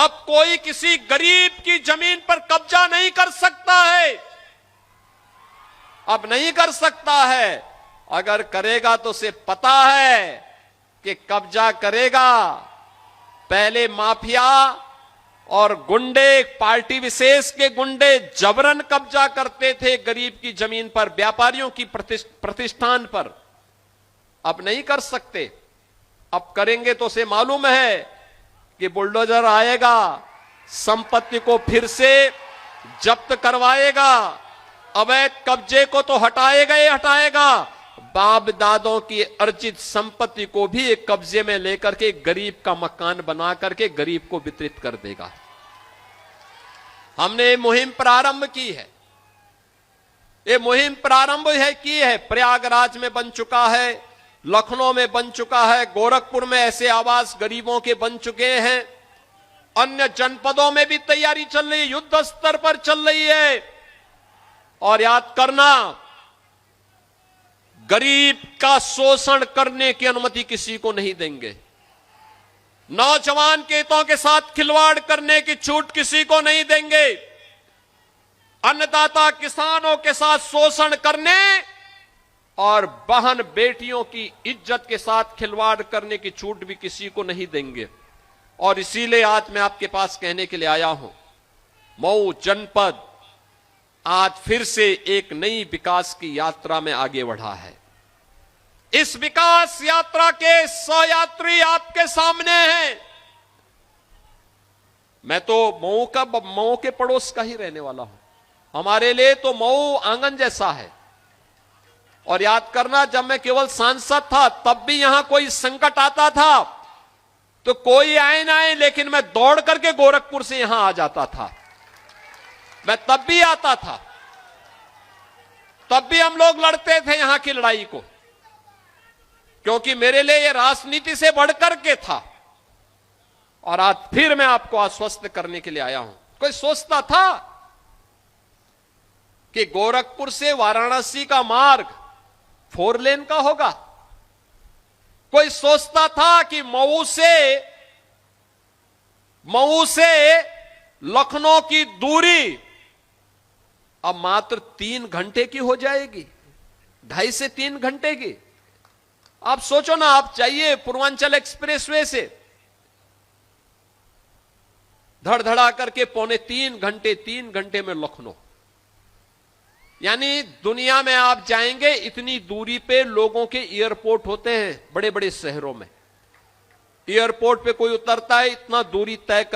अब कोई किसी गरीब की जमीन पर कब्जा नहीं कर सकता है, अब नहीं कर सकता है। अगर करेगा तो उसे पता है कि कब्जा करेगा, पहले माफिया और गुंडे, पार्टी विशेष के गुंडे जबरन कब्जा करते थे गरीब की जमीन पर, व्यापारियों की प्रतिष्ठान पर। अब नहीं कर सकते। अब करेंगे तो उसे मालूम है कि बुलडोजर आएगा, संपत्ति को फिर से जब्त करवाएगा, अवैध कब्जे को तो हटाएगा ही हटाएगा, बाप दादों की अर्जित संपत्ति को भी एक कब्जे में लेकर के गरीब का मकान बना करके गरीब को वितरित कर देगा। हमने ये मुहिम प्रारंभ की है, ये मुहिम प्रारंभ की है। प्रयागराज में बन चुका है, लखनऊ में बन चुका है, गोरखपुर में ऐसे आवास गरीबों के बन चुके हैं, अन्य जनपदों में भी तैयारी चल रही है, युद्ध स्तर पर चल रही है। और याद करना, गरीब का शोषण करने की अनुमति किसी को नहीं देंगे। नौजवान के हितों के साथ खिलवाड़ करने की छूट किसी को नहीं देंगे। अन्नदाता किसानों के साथ शोषण करने और बहन बेटियों की इज्जत के साथ खिलवाड़ करने की छूट भी किसी को नहीं देंगे। और इसीलिए आज मैं आपके पास कहने के लिए आया हूं, मऊ जनपद आज फिर से एक नई विकास की यात्रा में आगे बढ़ा है। इस विकास यात्रा के सहयात्री आपके सामने हैं। मैं तो मऊ के पड़ोस का ही रहने वाला हूं। हमारे लिए तो मऊ आंगन जैसा है। और याद करना, जब मैं केवल सांसद था तब भी यहां कोई संकट आता था तो कोई आए ना आए, लेकिन मैं दौड़ करके गोरखपुर से यहां आ जाता था। मैं तब भी आता था, तब भी हम लोग लड़ते थे यहां की लड़ाई को, क्योंकि मेरे लिए यह राजनीति से बढ़कर के था। और आज फिर मैं आपको आश्वस्त करने के लिए आया हूं। कोई सोचता था कि गोरखपुर से वाराणसी का मार्ग 4 लेन का होगा? कोई सोचता था कि मऊ से लखनऊ की दूरी अब मात्र 3 घंटे की हो जाएगी, 2.5 से 3 घंटे की? आप सोचो ना, आप चाहिए पूर्वांचल एक्सप्रेसवे से धड़धड़ा करके 3 घंटे में लखनऊ। यानी दुनिया में आप जाएंगे, इतनी दूरी पे लोगों के एयरपोर्ट होते हैं बड़े बड़े शहरों में। एयरपोर्ट पे कोई उतरता है, इतना दूरी तय कर